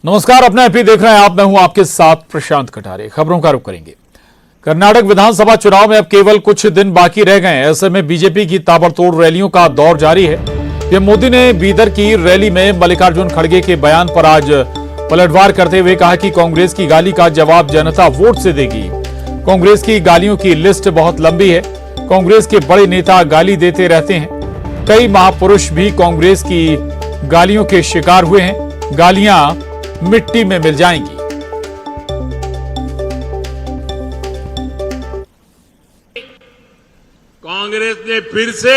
नमस्कार, अपना एपी देख रहे हैं आप। मैं हूं आपके साथ प्रशांत कटारे। खबरों का रुख करेंगे। कर्नाटक विधानसभा चुनाव में अब केवल कुछ दिन बाकी रह गए हैं। ऐसे में बीजेपी की ताबड़तोड़ रैलियों का दौर जारी है। पीएम मोदी ने बीदर की रैली में मल्लिकार्जुन खड़गे के बयान पर आज पलटवार करते हुए कहा कि कांग्रेस की गाली का जवाब जनता वोट से देगी। कांग्रेस की गालियों की लिस्ट बहुत लंबी है। कांग्रेस के बड़े नेता गाली देते रहते हैं। कई महापुरुष भी कांग्रेस की गालियों के शिकार हुए हैं। गालियां मिट्टी में मिल जाएंगी। कांग्रेस ने फिर से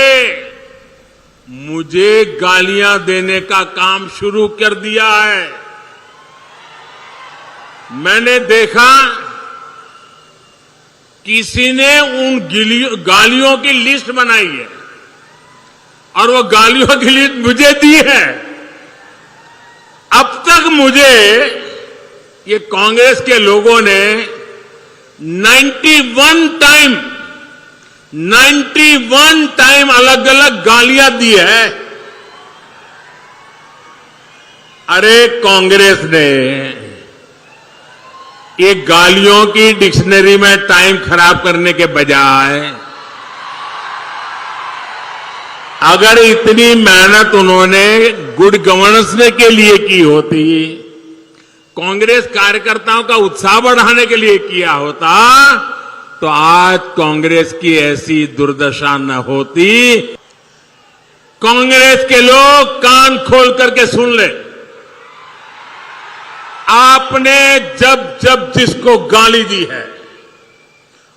मुझे गालियां देने का काम शुरू कर दिया है। मैंने देखा किसी ने उन गालियों की लिस्ट बनाई है और वो गालियों की लिस्ट मुझे दी है। अब तक मुझे ये कांग्रेस के लोगों ने 91 टाइम अलग अलग गालियां दी है। अरे कांग्रेस ने ये गालियों की डिक्शनरी में टाइम खराब करने के बजाय अगर इतनी मेहनत उन्होंने गुड गवर्नेंस के लिए की होती, कांग्रेस कार्यकर्ताओं का उत्साह बढ़ाने के लिए किया होता, तो आज कांग्रेस की ऐसी दुर्दशा न होती। कांग्रेस के लोग कान खोल करके सुन ले। आपने जब जब जिसको गाली दी है,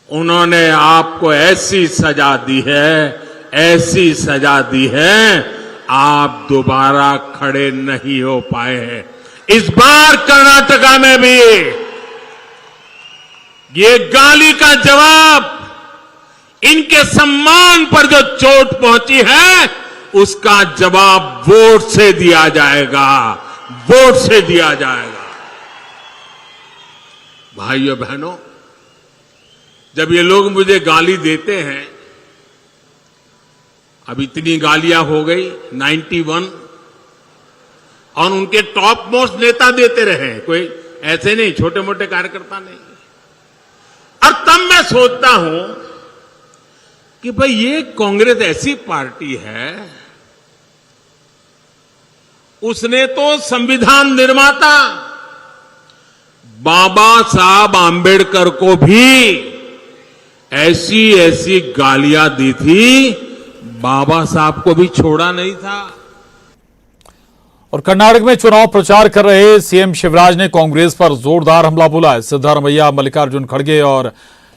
उन्होंने आपको ऐसी सजा दी है, ऐसी सजा दी है, आप दोबारा खड़े नहीं हो पाए हैं। इस बार कर्नाटका में भी ये गाली का जवाब, इनके सम्मान पर जो चोट पहुंची है, उसका जवाब वोट से दिया जाएगा। वोट से दिया जाएगा। भाइयों बहनों, जब ये लोग मुझे गाली देते हैं, अब इतनी गालियां हो गई 91, और उनके टॉप मोस्ट नेता देते रहे, कोई ऐसे नहीं, छोटे मोटे कार्यकर्ता नहीं। और तब मैं सोचता हूं कि भाई ये कांग्रेस ऐसी पार्टी है, उसने तो संविधान निर्माता बाबा साहब आंबेडकर को भी ऐसी ऐसी गालियां दी थी, बाबा साहब को भी छोड़ा नहीं था। और कर्नाटक में चुनाव प्रचार कर रहे सीएम शिवराज ने कांग्रेस पर जोरदार हमला बोला है। सिद्धारमैया, मल्लिकार्जुन खड़गे और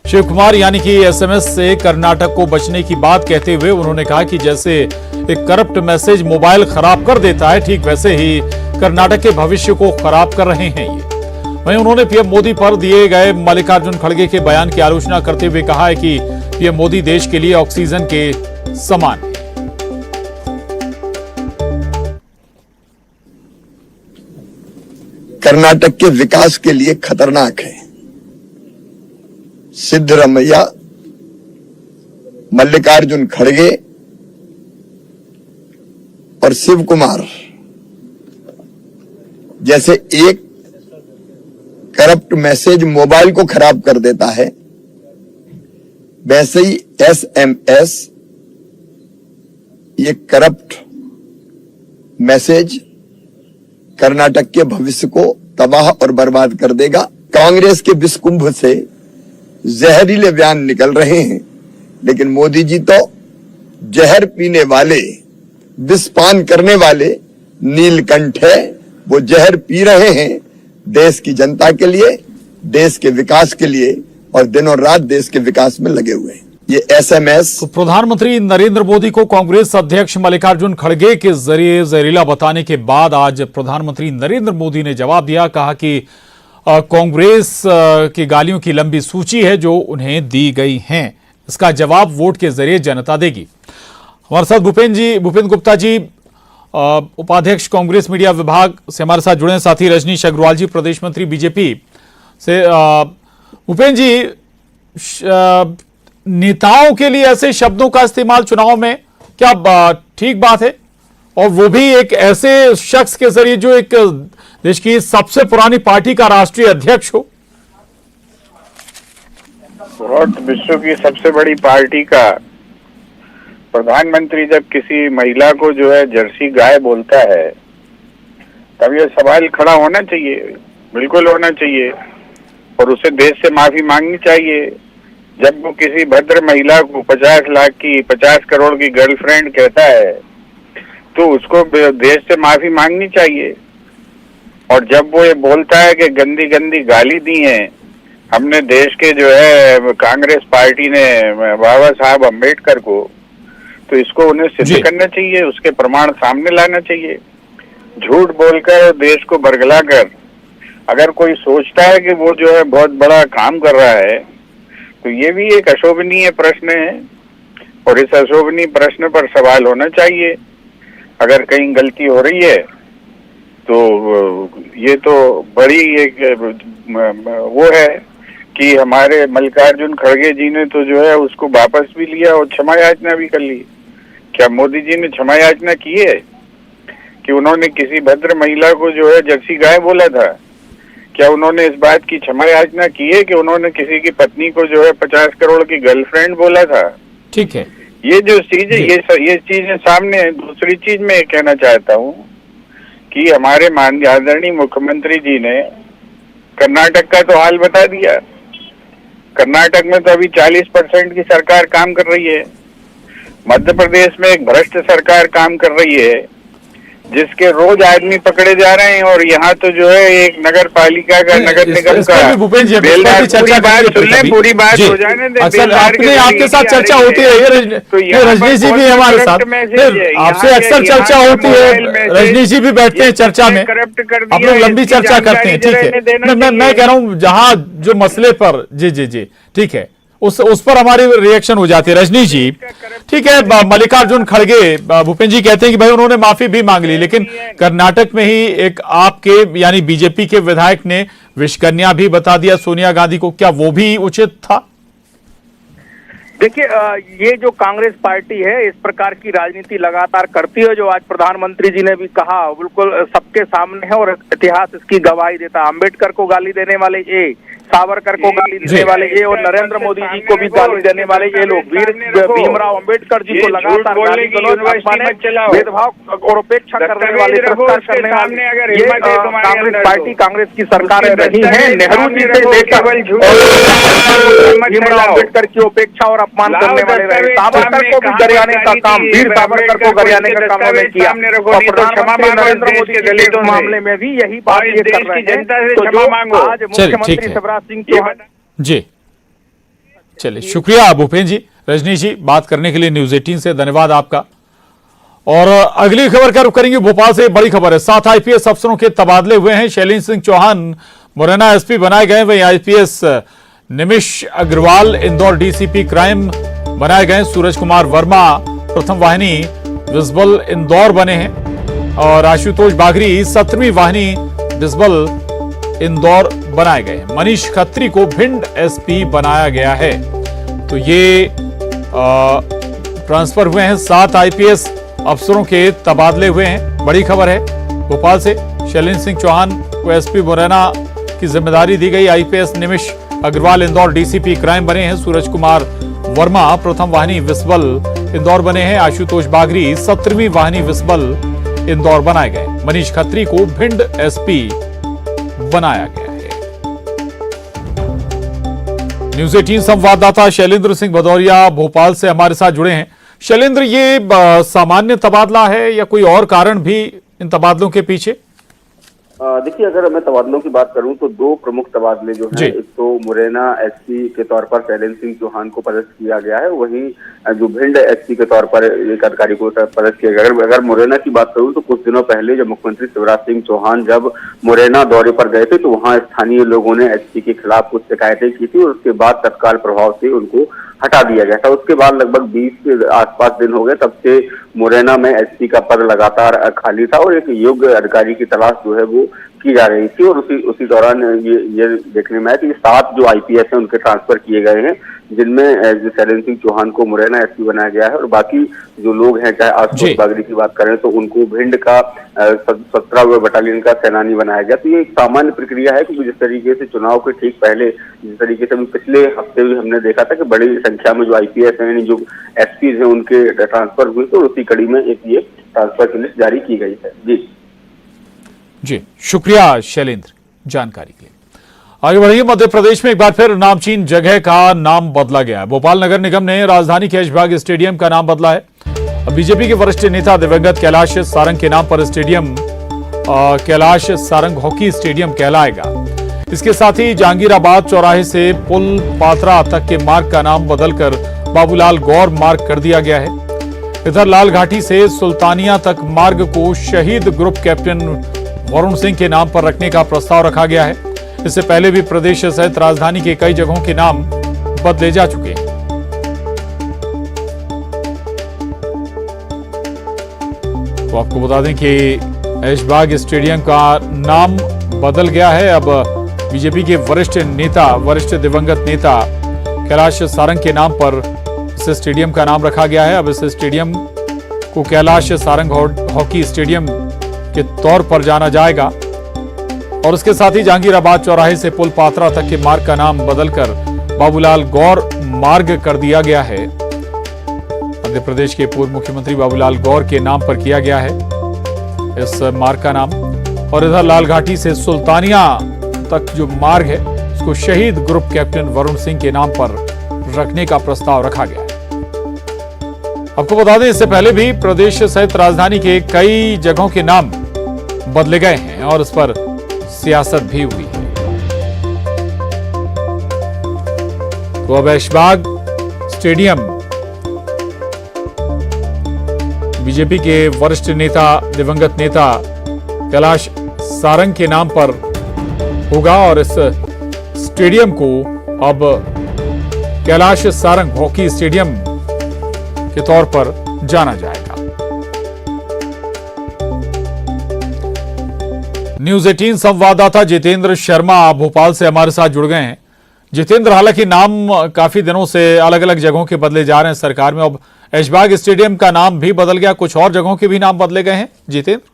शिव कुमार यानी कि एसएमएस से कर्नाटक को बचने की बात कहते हुए उन्होंने कहा कि जैसे एक करप्ट मैसेज मोबाइल खराब कर देता है, ठीक वैसे ही कर्नाटक के भविष्य को खराब कर रहे हैं ये। वहीं उन्होंने पीएम मोदी पर दिए गए मल्लिकार्जुन खड़गे के बयान की आलोचना करते हुए कहा है कि पीएम मोदी देश के लिए ऑक्सीजन के समान है। कर्नाटक के विकास के लिए खतरनाक है। सिद्धरमैया, मल्लिकार्जुन खड़गे और शिव कुमार जैसे एक करप्ट मैसेज मोबाइल को खराब कर देता है, वैसे ही एसएमएस ये करप्ट मैसेज कर्नाटक के भविष्य को तबाह और बर्बाद कर देगा। कांग्रेस के विषकुंभ से जहरीले बयान निकल रहे हैं, लेकिन मोदी जी तो जहर पीने वाले, विषपान करने वाले नीलकंठ है। वो जहर पी रहे हैं देश की जनता के लिए, देश के विकास के लिए, और दिनों रात देश के विकास में लगे हुए हैं। ये एसएमएस तो प्रधानमंत्री नरेंद्र मोदी को कांग्रेस अध्यक्ष मल्लिकार्जुन खड़गे के जरिए जहरीला बताने के बाद आज प्रधानमंत्री नरेंद्र मोदी ने जवाब दिया। कहा कि कांग्रेस की गालियों की लंबी सूची है जो उन्हें दी गई हैं। इसका जवाब वोट के जरिए जनता देगी। हमारे साथ भूपेन गुप्ता जी, उपाध्यक्ष कांग्रेस मीडिया विभाग से हमारे साथ जुड़े हैं। साथी रजनीश अग्रवाल जी, प्रदेश मंत्री बीजेपी से। भूपेन जी, नेताओं के लिए ऐसे शब्दों का इस्तेमाल चुनाव में क्या ठीक बात है? और वो भी एक ऐसे शख्स के जरिए जो एक देश की सबसे पुरानी पार्टी का राष्ट्रीय अध्यक्ष हो। बहुत विश्व की सबसे बड़ी पार्टी का प्रधानमंत्री जब किसी महिला को जो है जर्सी गाय बोलता है, तब ये सवाल खड़ा होना चाहिए, बिल्कुल होना चाहिए, और उसे देश से माफी मांगनी चाहिए। जब वो किसी भद्र महिला को 50 लाख की 50 करोड़ की गर्लफ्रेंड कहता है तो उसको देश से माफी मांगनी चाहिए। और जब वो ये बोलता है कि गंदी गंदी गाली दी है हमने देश के जो है कांग्रेस पार्टी ने बाबा साहब अम्बेडकर को, तो इसको उन्हें सिद्ध करना चाहिए, उसके प्रमाण सामने लाना चाहिए। झूठ बोलकर देश को बरगलाकर अगर कोई सोचता है कि वो जो है बहुत बड़ा काम कर रहा है, तो ये भी एक अशोभनीय प्रश्न है और इस अशोभनीय प्रश्न पर सवाल होना चाहिए। अगर कहीं गलती हो रही है तो ये तो बड़ी एक वो है कि हमारे मल्लिकार्जुन खड़गे जी ने तो जो है उसको वापस भी लिया और क्षमा याचना भी कर ली। क्या मोदी जी ने क्षमा याचना की है कि उन्होंने किसी भद्र महिला को जो है जर्सी गाय बोला था? क्या उन्होंने इस बात की क्षमा याचना की है कि उन्होंने किसी की पत्नी को जो है 50 करोड़ की गर्लफ्रेंड बोला था? ठीक है, ये जो चीज है ये चीजें सामने है। दूसरी चीज मैं कहना चाहता हूँ कि हमारे माननीय आदरणीय मुख्यमंत्री जी ने कर्नाटक का तो हाल बता दिया। कर्नाटक में तो अभी 40% की सरकार काम कर रही है। मध्य प्रदेश में एक भ्रष्ट सरकार काम कर रही है जिसके रोज आदमी पकड़े जा रहे हैं, और यहाँ तो जो है एक नगर पालिका का नगर निगम का बेलदार पूरी बात हो जाने दे। अक्सर आपके साथ चर्चा होती है, रजनी जी भी हमारे साथ, आपसे अक्सर चर्चा होती है, रजनी जी भी बैठते हैं चर्चा में, आप लोग लंबी चर्चा करते हैं। ठीक है, मैं कह रहा हूँ जहाँ जो मसले पर जी ठीक है उस पर हमारी रिएक्शन हो जाती है। रजनी जी ठीक है, मल्लिकार्जुन खड़गे भूपेंद्र जी कहते हैं कि भाई उन्होंने माफी भी मांग ली, लेकिन कर्नाटक में ही एक आपके यानी बीजेपी के विधायक ने विषकन्या भी बता दिया सोनिया गांधी को, क्या वो भी उचित था? देखिए, ये जो कांग्रेस पार्टी है इस प्रकार की राजनीति लगातार करती है, जो आज प्रधानमंत्री जी ने भी कहा बिल्कुल सबके सामने है और इतिहास इसकी गवाही देता। अम्बेडकर को गाली देने वाले ये, सावरकर को गाली देने वाले ये और नरेंद्र मोदी जी को भी गाली देने वाले ये लोग, वीर भीमराव अम्बेडकर जी को लगातार गाली गलौज, भेदभाव और उपेक्षा करने वाले, तिरस्कार करने वाले ये कांग्रेस पार्टी, कांग्रेस की सरकारें रही है। नेहरू जी से लेकर भीमराव अम्बेडकर की उपेक्षा और अपमान करने वाले रहे। सावरकर को भी गरियाने का काम, वीर सावरकर को गरियाने का काम उन्होंने किया, और प्रधानमंत्री नरेंद्र मोदी जी के इस मामले में भी यही बात ये कर रहे हैं। तो जो आज मुख्यमंत्री शिवराज सिंह चौहान जी, चलिए शुक्रिया भूपेंद्र जी, रजनी जी बात करने के लिए न्यूज 18 से धन्यवाद आपका। और अगली खबर का रुख करेंगे भोपाल से। बड़ी खबर है, 7 आईपीएस अफसरों के तबादले हुए हैं। शैलेंद्र सिंह चौहान मुरैना एसपी बनाए गए, वहीं IPS Nimish Agrawal Indore DCP crime बनाए गए। सूरज कुमार वर्मा प्रथम वाहिनी विजिबल इंदौर बने हैं और आशुतोष बागरी 17वीं वाहिनी विजिबल इंदौर बनाए गए। मनीष खत्री को भिंड एसपी बनाया गया है। तो ये ट्रांसफर हुए हैं, 7 आईपीएस अफसरों के तबादले हुए हैं। बड़ी खबर है भोपाल से। शैलेंद्र सिंह चौहान को एसपी मुरैना की जिम्मेदारी दी गई। IPS Nimish Agrawal Indore DCP crime बने हैं। सूरज कुमार वर्मा प्रथम वाहिनी विजिबल इंदौर बने हैं। आशुतोष बागरी 17वीं वाहिनी विजिबल इंदौर बनाए गए। मनीष खत्री को भिंड एसपी बनाया गया है। न्यूज 18 संवाददाता शैलेंद्र सिंह भदौरिया भोपाल से हमारे साथ जुड़े हैं। शैलेंद्र, ये सामान्य तबादला है या कोई और कारण भी इन तबादलों के पीछे? देखिए, अगर मैं तबादलों की बात करूं तो 2 प्रमुख तबादले जो हैं, एक तो मुरैना एसपी के तौर पर शैलेंद्र सिंह चौहान को पदस्थ किया गया है, वहीं जो भिंड एसपी के तौर पर एक अधिकारी को पदस्थ किया गया। अगर मुरैना की बात करूं तो कुछ दिनों पहले जब मुख्यमंत्री शिवराज सिंह चौहान जब मुरैना दौरे पर गए थे तो वहां स्थानीय लोगों ने एसपी के खिलाफ कुछ शिकायतें की थी और उसके बाद तत्काल प्रभाव से उनको हटा दिया गया था। उसके बाद लगभग 20 के आसपास दिन हो गए तब से मुरैना में एसपी का पद लगातार खाली था और एक योग्य अधिकारी की तलाश जो है वो की जा रही थी। और उसी दौरान ये देखने में आया कि 7 जो आईपीएस हैं उनके ट्रांसफर किए गए हैं। जिनमें शैलेंद्र सिंह चौहान को मुरैना एसपी बनाया गया है और बाकी जो लोग हैं, चाहे आशुतोष बागड़ी की बात करें तो उनको भिंड का 17वें बटालियन का सेनानी बनाया गया। तो ये एक सामान्य प्रक्रिया है, क्योंकि जिस तरीके से चुनाव के ठीक पहले जिस तरीके से पिछले हफ्ते भी हमने देखा था कि बड़ी संख्या में जो आईपीएस हैं, जो एसपीज हैं, उनके ट्रांसफर हुए, तो उसी कड़ी में एक ये ट्रांसफर की लिस्ट जारी की गई है। जी शुक्रिया शैलेंद्र जानकारी के लिए। आगे बढ़िए, मध्य प्रदेश में एक बार फिर नामचीन जगह का नाम बदला गया है। भोपाल नगर निगम ने राजधानी के ऐशबाग स्टेडियम का नाम बदला है। अब बीजेपी के वरिष्ठ नेता दिवंगत कैलाश सारंग के नाम पर stadium Kailash Sarang hockey stadium कहलाएगा। इसके साथ ही जहांगीराबाद चौराहे से पुल पात्रा तक के मार्ग का नाम बदलकर बाबूलाल गौर मार्ग कर दिया गया है। इधर लाल घाटी से सुल्तानिया तक मार्ग को शहीद ग्रुप कैप्टन वरुण सिंह के नाम पर रखने का प्रस्ताव रखा गया है। इससे पहले भी प्रदेश सहित राजधानी के कई जगहों के नाम बदले जा चुके हैं। तो आपको बता दें कि ऐशबाग स्टेडियम का नाम बदल गया है। अब बीजेपी के वरिष्ठ दिवंगत नेता कैलाश सारंग के नाम पर इस स्टेडियम का नाम रखा गया है। अब इस स्टेडियम को कैलाश सारंग हॉकी स्टेडियम के तौर पर जाना जाएगा और उसके साथ ही जहांगीराबाद चौराहे से पुल पात्रा तक के मार्ग का नाम बदलकर बाबूलाल गौर मार्ग कर दिया गया है। मध्य प्रदेश के पूर्व मुख्यमंत्री बाबूलाल गौर के नाम पर किया गया है इस मार्ग का नाम। और इधर लाल घाटी से सुल्तानिया तक जो मार्ग है उसको शहीद ग्रुप कैप्टन वरुण सिंह के नाम पर रखने का प्रस्ताव रखा गया है। आपको बता दें, इससे पहले भी प्रदेश सहित राजधानी के कई जगहों के नाम बदले गए हैं और इस पर सियासत भी हुई है। तो अब ऐशबाग स्टेडियम बीजेपी के वरिष्ठ नेता दिवंगत नेता कैलाश सारंग के नाम पर होगा और इस स्टेडियम को अब कैलाश सारंग हॉकी स्टेडियम के तौर पर जाना जाएगा। न्यूज 18 संवाददाता जितेंद्र शर्मा भोपाल से हमारे साथ जुड़ गए हैं। जितेंद्र, हालांकि नाम काफी दिनों से अलग अलग जगहों के बदले जा रहे हैं सरकार में, अब ऐशबाग स्टेडियम का नाम भी बदल गया, कुछ और जगहों के भी नाम बदले गए हैं। जितेंद्र,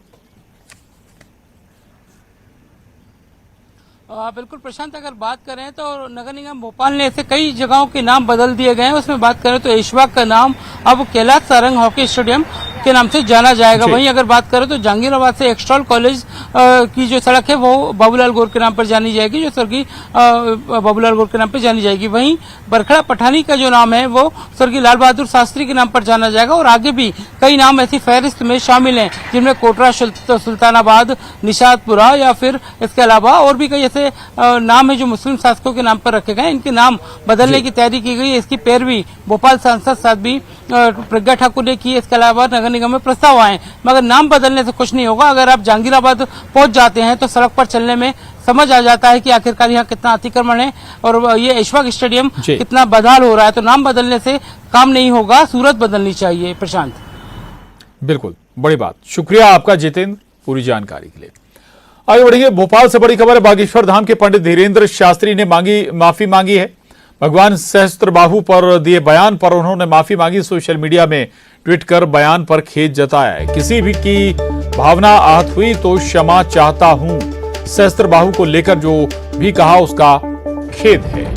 बिल्कुल प्रशांत, अगर बात करें तो नगर निगम भोपाल ने ऐसे कई जगहों के नाम बदल दिए गए हैं। उसमें बात करें तो ऐशबाग का नाम अब कैलाश सारंग हॉकी स्टेडियम के नाम से जाना जाएगा। वहीं अगर बात करें तो जहांगीराबाद से एक्सटॉल कॉलेज की जो सड़क है वो बाबूलाल गौर के नाम पर जानी जाएगी, जो स्वर्गीय बाबूलाल गौर के नाम पर जानी जाएगी। वहीं बरखड़ा पठानी का जो नाम है वो स्वर्गीय लाल बहादुर शास्त्री के नाम पर जाना जाएगा। और आगे भी कई नाम ऐसी फहरिस्त में शामिल हैं जिनमें कोटरा, सुल्तानाबाद, निशातपुरा या फिर इसके अलावा और भी कई ऐसे नाम है जो मुस्लिम शासकों के नाम पर रखे गए। इनके नाम बदलने की तैयारी की गई है। इसकी पैरवी भोपाल सांसद साध्वी प्रज्ञा ठाकुर ने की। इसके अलावा नगर निगम में प्रस्ताव आए, मगर नाम बदलने से कुछ नहीं होगा। अगर आप जहांगीराबाद पहुंच जाते हैं तो सड़क पर चलने में समझ आ जाता है कि आखिरकार यहाँ कितना अतिक्रमण है और ये ऐशबाग स्टेडियम कितना बदहाल हो रहा है। तो नाम बदलने से काम नहीं होगा, सूरत बदलनी चाहिए। प्रशांत, बिल्कुल, बड़ी बात, शुक्रिया आपका जितेंद्र पूरी जानकारी के लिए। आगे बढ़ेंगे, भोपाल से बड़ी खबर है। बागेश्वर धाम के पंडित धीरेन्द्र शास्त्री ने माफी मांगी है। भगवान सहस्त्रबाहु पर दिए बयान पर उन्होंने माफी मांगी। सोशल मीडिया में ट्वीट कर बयान पर खेद जताया है। किसी भी की भावना आहत हुई तो क्षमा चाहता हूं। सहस्त्रबाहु को लेकर जो भी कहा उसका खेद है।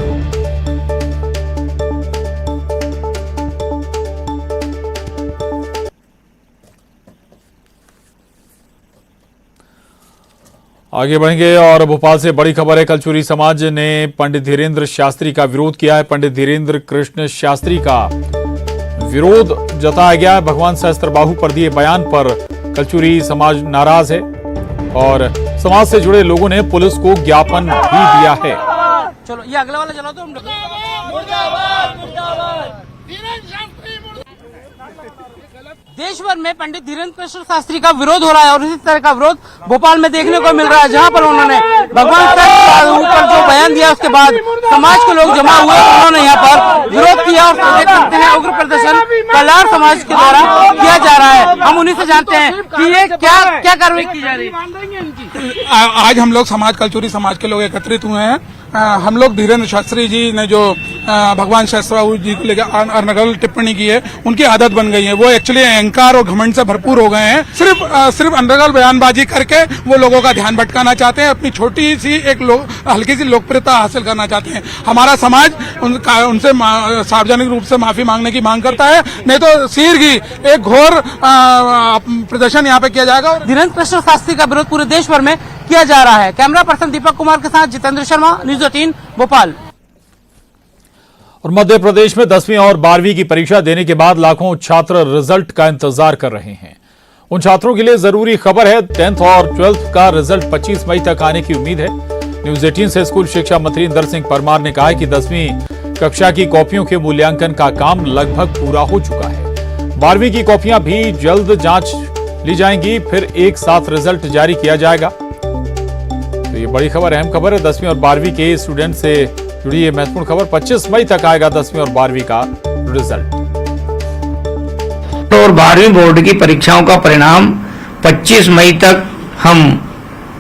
आगे बढ़ेंगे और भोपाल से बड़ी खबर है। कलचुरी समाज ने पंडित धीरेन्द्र शास्त्री का विरोध किया है। पंडित धीरेन्द्र कृष्ण शास्त्री का विरोध जताया गया है। भगवान सहस्त्रबाहु पर दिए बयान पर कलचुरी समाज नाराज है और समाज से जुड़े लोगों ने पुलिस को ज्ञापन भी दिया है। चलो ये अगला वाला चलाओ तो हम देश भर में पंडित धीरेन्द्र कृष्ण शास्त्री का विरोध हो रहा है और इसी तरह का विरोध भोपाल में देखने को मिल रहा है, जहां पर उन्होंने भगवान सहस्त्रबाहु पर जो बयान दिया उसके बाद समाज के लोग जमा हुए, उन्होंने यहाँ पर विरोध किया और देख सकते हैं उग्र प्रदर्शन कल्याण समाज के द्वारा किया जा रहा है। हम उन्हीं से जानते हैं कि ये क्या कार्रवाई की जा रही है। आज हम लोग कलचुरी समाज के लोग एकत्रित हुए हैं हम लोग धीरेन्द्र शास्त्री जी ने जो भगवान शास्त्री जी को लेकर अनर्गल टिप्पणी की है, उनकी आदत बन गई है। वो एक्चुअली अहंकार और घमंड से भरपूर हो गए हैं। सिर्फ अनर्गल बयानबाजी करके वो लोगों का ध्यान भटकाना चाहते हैं, अपनी छोटी सी हल्की सी लोकप्रियता हासिल करना चाहते हैं। हमारा समाज उनसे सार्वजनिक रूप से माफी मांगने की मांग करता है, नहीं तो शीघ्र ही एक घोर प्रदर्शन यहाँ पे किया जाएगा। धीरेन्द्र कृष्ण शास्त्री का विरोध पूरे देश भर में किया जा रहा है। कैमरा पर्सन दीपक कुमार के साथ जितेंद्र शर्मा, न्यूज़ 18 भोपाल। और मध्य प्रदेश में 10वीं और 12वीं की परीक्षा देने के बाद लाखों छात्र रिजल्ट का इंतजार कर रहे हैं। उन छात्रों के लिए जरूरी खबर है, 10th और 12th का रिजल्ट 25 मई तक आने की उम्मीद है। न्यूज़ 18 से स्कूल शिक्षा मंत्री इंदर सिंह परमार ने कहा है कि 10वीं कक्षा की कॉपियों के मूल्यांकन का काम लगभग पूरा हो चुका है। 12वीं की कॉपियां भी जल्द जांच ली जाएंगी, फिर एक साथ रिजल्ट जारी किया जाएगा। तो ये बड़ी खबर, अहम खबर है। 10वीं और 12वीं के स्टूडेंट से जुड़ी ये महत्वपूर्ण खबर। 25 मई तक आएगा 10वीं और 12वीं का रिजल्ट। और 12वीं बोर्ड की परीक्षाओं का परिणाम 25 मई तक हम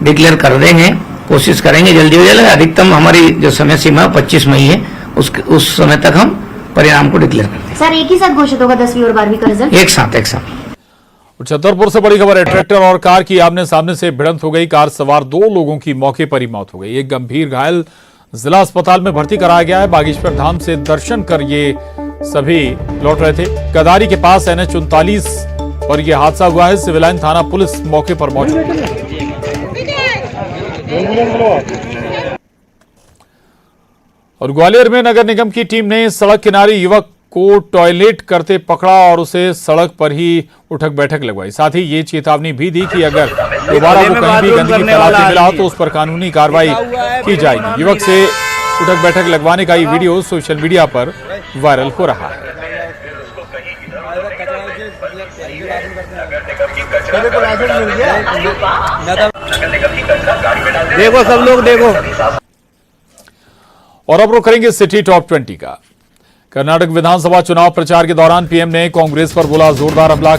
डिक्लेयर कर देंगे। कोशिश करेंगे जल्दी हो जाएगा। अधिकतम हमारी जो समय सीमा 25 मई है, उस समय तक हम परिणाम को डिक्लेयर कर देंगे। सर, एक ही साथ घोषित होगा 10वीं और 12वीं का रिजल्ट? एक साथ। छतरपुर से बड़ी खबर है। ट्रैक्टर और कार की आमने सामने से भिड़ंत हो गई। कार सवार 2 लोगों की मौके पर ही मौत हो गई। एक गंभीर घायल जिला अस्पताल में भर्ती कराया गया है। बागेश्वर धाम से दर्शन कर ये सभी लौट रहे थे। कदारी के पास NH-39 पर यह हादसा हुआ है। सिविल लाइन थाना पुलिस मौके पर मौजूद है। और ग्वालियर में नगर निगम की टीम ने सड़क किनारे युवक को टॉयलेट करते पकड़ा और उसे सड़क पर ही उठक बैठक लगवाई। साथ ही ये चेतावनी भी दी कि अगर दोबारा वो कहीं भी गंदगी फैलाते मिला तो उस पर कानूनी कार्रवाई की जाएगी। युवक से उठक बैठक लगवाने का ये वीडियो सोशल मीडिया पर वायरल हो रहा है। देखो सब लोग देखो। और अब रुक करेंगे सिटी टॉप 20 का। कर्नाटक विधानसभा चुनाव प्रचार के दौरान पीएम ने कांग्रेस पर बोला जोरदार हमला।